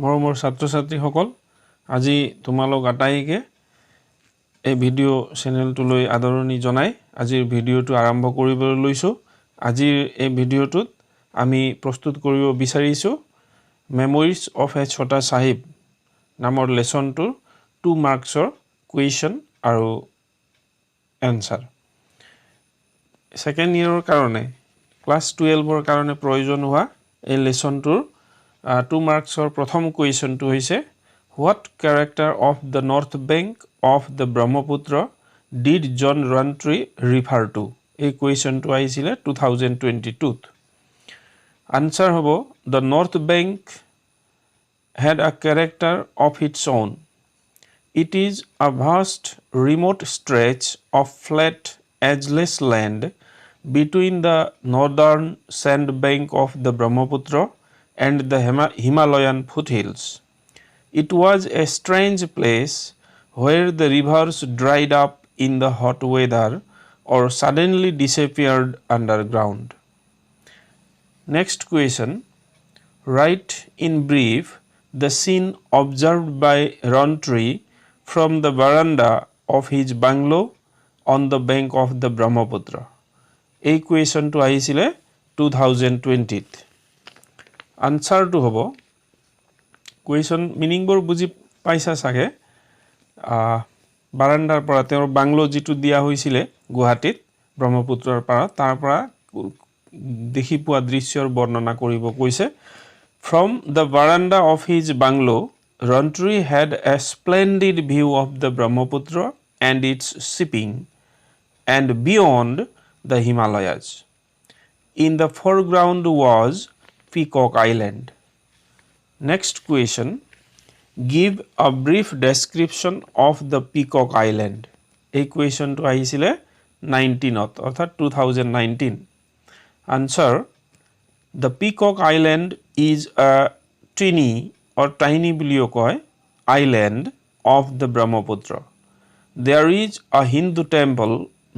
মৰমৰ ছাত্ৰ-ছাত্ৰীসকল আজি তোমালোক আটাইকে এই ভিডিও চেনেলটোলৈ আদৰণি জনাই আজিৰ ভিডিওটো আৰম্ভ কৰিবলৈ লৈছো আজিৰ এই ভিডিওটোত আমি প্ৰস্তুত কৰিব বিচাৰিছো Memoirs of a Chota Sahib নামৰ লেসনটোৰ 2 মাৰ্কছৰ কুৱেশ্যন আৰু এনসাৰ সেকেন্ড ইয়াৰৰ কাৰণে ক্লাস 12ৰ কাৰণে প্ৰয়োজন হোৱা এই লেসনটোৰ 2 মাৰ্কছৰ প্ৰথম কুৱেশ্যনটো হৈছে What character of the north bank of the Brahmaputra did John Rountree refer to? এই কুৱেশ্যনটো আহিছিলে 2022 ত Answer hobo the north bank had a character of its own. It is a vast remote stretch of flat edgeless land between the northern sand bank of the Brahmaputra and the Himalayan foothills. It was a strange place where the rivers dried up in the hot weather or suddenly disappeared underground. Next question. Write in brief the scene observed by Rountree from the veranda of his bungalow on the bank of the Brahmaputra. এই কুৱেশ্যনটো আহিছিলে 2020 ত আনসাৰটো হ'ব question মিনিংবোৰ বুজি পাইছা সাগে বাৰান্দাৰ পৰা তেওঁৰ bungalow যেটো দিয়া হৈছিলে গুৱাহাটীত ব্ৰহ্মপুত্ৰৰ পাৰত তাৰ পৰা দেখি পোৱা দৃশ্যৰ বৰ্ণনা কৰিব কৈছে From the veranda of his bungalow, Rountree had a splendid view of the Brahmaputra and its shipping, and beyond the Himalayas. In the foreground was Peacock Island. Next question. Give a brief description of the Peacock Island. A question to ahisile 19th অর্থাৎ 2019. Answer. The Peacock Island is a tiny বুলিও কয় island of the Brahmaputra. There is a Hindu temple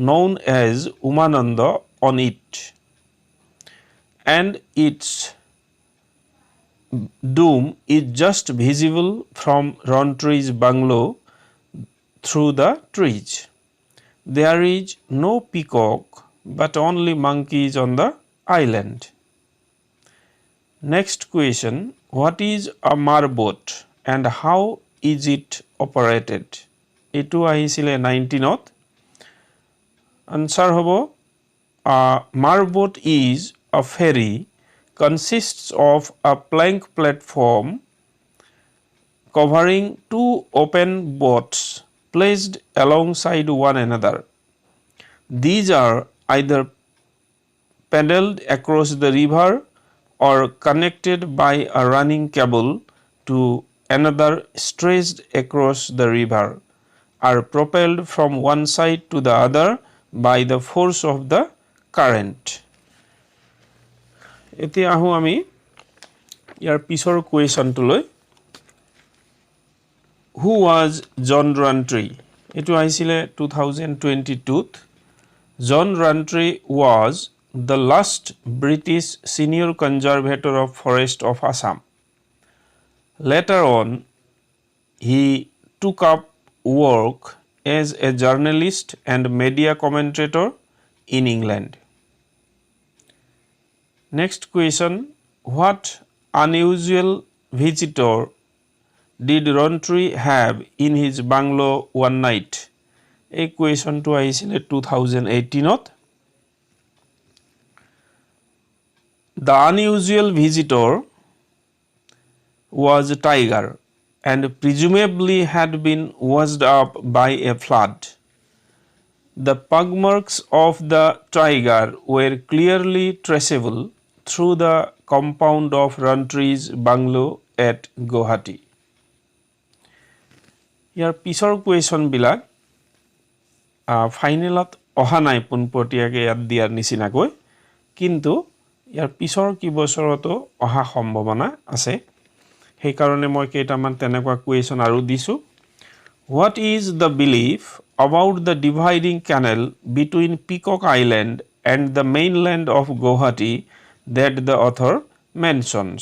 known as Umananda on it, and its dome is just visible from Rountree's bungalow through the trees. There is no peacock but only monkeys on the island. Next question. What is a marboat and how is it operated? Etu ahisile 19th. Answer hobo a marboat is a ferry consists of a plank platform covering 2 open boats placed alongside one another. These are either paddled across the river or connected by a running cable to another stretched across the river, are propelled from one side to the other by the force of the current. এতিয়া আহো আমি ইয়াৰ পিছৰ কুৱেশ্যনটোলৈ Who was John Rountree? এটো আহিছিলে 2022 ত John Rountree was the last British senior conservator of forest of Assam. Later on, he took up work as a journalist and media commentator in England. Next question. What unusual visitor did Rountree have in his bungalow one night? A question to আহিছিলে 2018th. The unusual visitor was a tiger and presumably had been washed up by a flood. The pug marks of the tiger were clearly traceable through the compound of Rountree's bungalow at Guwahati. ইয়াৰ পিছৰ question বিলাক ফাইনেলত অহা নাই পোনপটীয়াকৈ ইয়াত দিয়াৰ নিচিনাকৈ কিন্তু ইয়াৰ পিছৰ কি বছৰতো অহা সম্ভাৱনা আছে সেই কাৰণে মই কেইটামান তেনেকুৱা কুৱেশ্যন আৰু দিছো What is the belief about the dividing canal between Peacock Island and the mainland of Guwahati that the author mentions?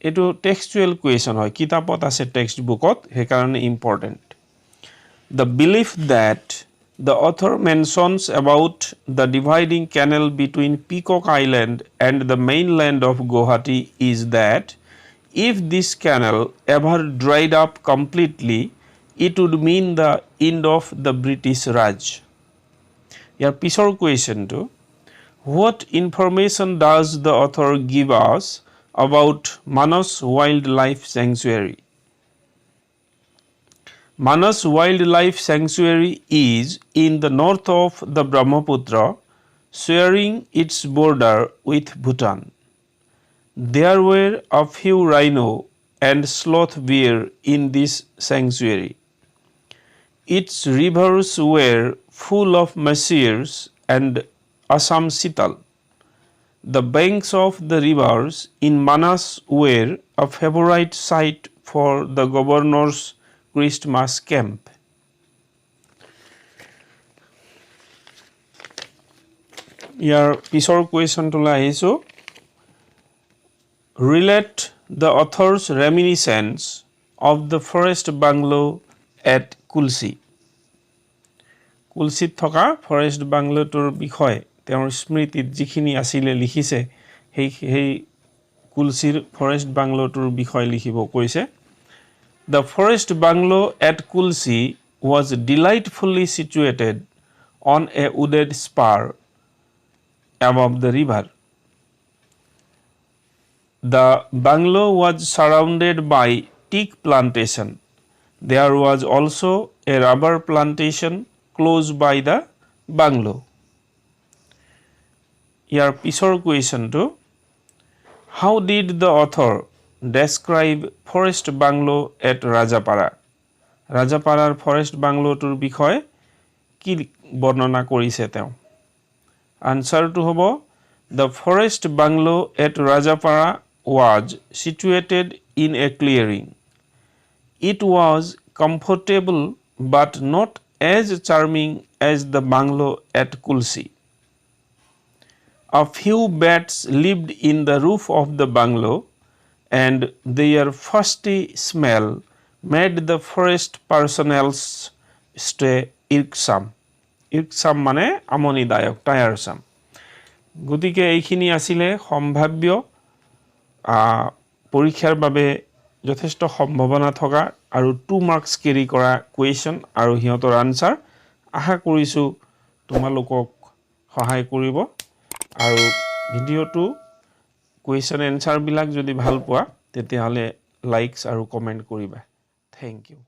এটো টেক্সচুৱেল কুৱেশ্যন হয় কিতাপত আছে টেক্সট বুকত হে কাৰণে important The belief that the author mentions about the dividing canal between Peacock Island and the mainland of Guwahati is that if this canal ever dried up completely, it would mean the end of the British Raj. Your pisor question to what information does the author give us about Manas Wildlife Sanctuary? Manas Wildlife Sanctuary is in the north of the Brahmaputra, sharing its border with Bhutan. There were a few rhino and sloth bear in this sanctuary. Its rivers were full of meer's and Assam sital. The banks of the rivers in Manas were a favorite site for the governor's Christmas camp. Your pisor question to laiso relate the author's reminiscence of the forest bungalow at Kulsi. Kulsit thoka forest bungalow tur bikhoy তেওঁৰ স্মৃতিত যিখিনি আছিল লিখিছে সেই কুলসিৰ forest বাংলোটোৰ বিষয় লিখিব কৈছে The forest bungalow at Kulsi was delightfully situated on a wooded spur above the river. The bungalow was surrounded by teak plantation. There was also a rubber plantation close by the bungalow. Your pisor question to how did the author describe forest bungalow at Rajapara? Rajaparar forest bungalow tur bikhoy ki bornona korise teo. Answer to hobo the forest bungalow at Rajapara was situated in a clearing. It was comfortable but not as charming as the bungalow at Kulsi. A few bats lived in the roof of the bungalow and their fusty smell made the forest personnel's stay irksome. Irksome mane amoni dayak, tiresome. Gotike eikhini asile সম্ভাব্য পৰীক্ষাৰ বাবে যথেষ্ট সম্ভাৱনা থকা আৰু 2 marks carry কৰা question আৰু হিয়তৰ answer আশা কৰিছো তোমালোকক সহায় কৰিব আৰু ভিডিওটো কুৱেশ্যন এনসাৰ বিলাক যদি ভাল পোৱা তেতিয়াহলে লাইকস আৰু কমেন্ট কৰিবা থ্যাংক ইউ